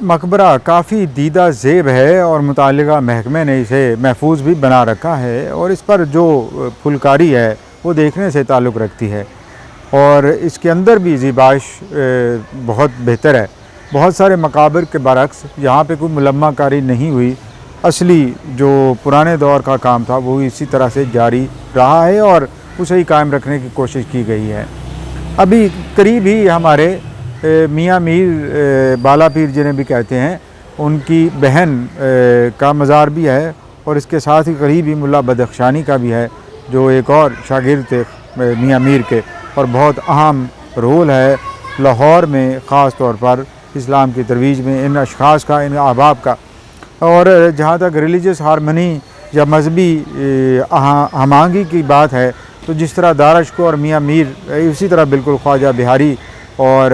مقبرہ کافی دیدہ زیب ہے اور متعلقہ محکمے نے اسے محفوظ بھی بنا رکھا ہے، اور اس پر جو پھلکاری ہے وہ دیکھنے سے تعلق رکھتی ہے، اور اس کے اندر بھی زیبائش بہت بہتر ہے۔ بہت سارے مقابر کے برعکس یہاں پہ کوئی ملمہ کاری نہیں ہوئی، اصلی جو پرانے دور کا کام تھا وہ اسی طرح سے جاری رہا ہے اور اسے ہی قائم رکھنے کی کوشش کی گئی ہے۔ ابھی قریب ہی ہمارے میاں میر بالا پیر جنہیں بھی کہتے ہیں، ان کی بہن کا مزار بھی ہے، اور اس کے ساتھ ہی قریب ہی ملا بدخشانی کا بھی ہے، جو ایک اور شاگرد تھے میاں میر کے، اور بہت اہم رول ہے لاہور میں خاص طور پر اسلام کی ترویج میں ان اشخاص کا، ان احباب کا۔ اور جہاں تک ریلیجس ہارمنی یا مذہبی ہم آہنگی کی بات ہے، تو جس طرح داراشکو اور میاں میر اسی طرح بالکل خواجہ بہاری اور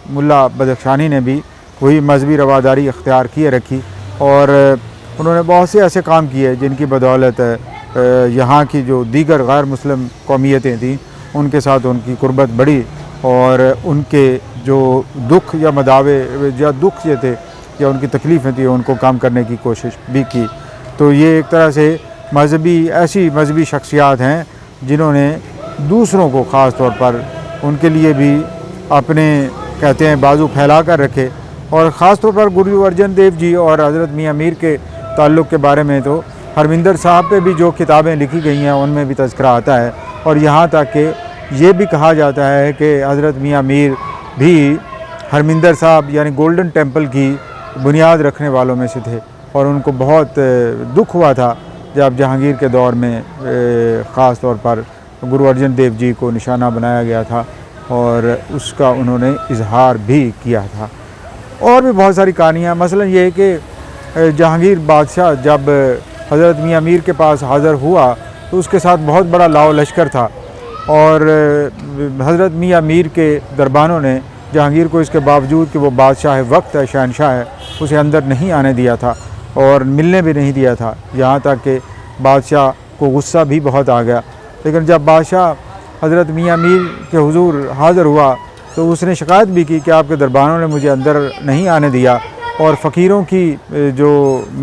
ملا بدخشانی نے بھی وہی مذہبی رواداری اختیار کیے رکھی، اور انہوں نے بہت سے ایسے کام کیے جن کی بدولت یہاں کی جو دیگر غیر مسلم قومیتیں تھیں ان کے ساتھ ان کی قربت بڑھی، اور ان کے جو دکھ یا مداوے یا دکھ یہ تھے یا ان کی تکلیفیں تھیں ان کو کام کرنے کی کوشش بھی کی۔ تو یہ ایک طرح سے ایسی مذہبی شخصیات ہیں جنہوں نے دوسروں کو خاص طور پر ان کے لیے بھی اپنے کہتے ہیں بازو پھیلا کر رکھے، اور خاص طور پر گرو ارجن دیو جی اور حضرت میاں میر کے تعلق کے بارے میں تو ہرمندر صاحب پہ بھی جو کتابیں لکھی گئی ہیں ان میں بھی تذکرہ آتا ہے، اور یہاں تک کہ یہ بھی کہا جاتا ہے کہ حضرت میاں میر بھی ہرمندر صاحب یعنی گولڈن ٹیمپل کی بنیاد رکھنے والوں میں سے تھے، اور ان کو بہت دکھ ہوا تھا جب جہانگیر کے دور میں خاص طور پر گرو ارجن دیو جی کو نشانہ بنایا گیا تھا، اور اس کا انہوں نے اظہار بھی کیا تھا۔ اور بھی بہت ساری کہانیاں، مثلا یہ ہے کہ جہانگیر بادشاہ جب حضرت میاں میر کے پاس حاضر ہوا تو اس کے ساتھ بہت بڑا لاؤ لشکر تھا، اور حضرت میاں میر کے دربانوں نے جہانگیر کو اس کے باوجود کہ وہ بادشاہ وقت ہے، شہنشاہ ہے، اسے اندر نہیں آنے دیا تھا اور ملنے بھی نہیں دیا تھا، یہاں تک کہ بادشاہ کو غصہ بھی بہت آ گیا۔ لیکن جب بادشاہ حضرت میاں میر کے حضور حاضر ہوا تو اس نے شکایت بھی کی کہ آپ کے دربانوں نے مجھے اندر نہیں آنے دیا، اور فقیروں کی جو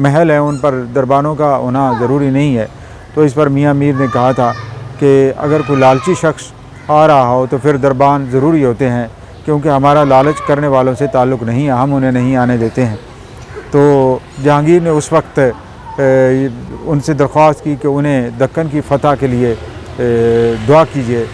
محل ہیں ان پر دربانوں کا ہونا ضروری نہیں ہے۔ تو اس پر میاں میر نے کہا تھا کہ اگر کوئی لالچی شخص آ رہا ہو تو پھر دربان ضروری ہوتے ہیں، کیونکہ ہمارا لالچ کرنے والوں سے تعلق نہیں ہے، ہم انہیں نہیں آنے دیتے ہیں۔ تو جہانگیر نے اس وقت ان سے درخواست کی کہ انہیں دکن کی فتح کے لیے دعا کیجیے،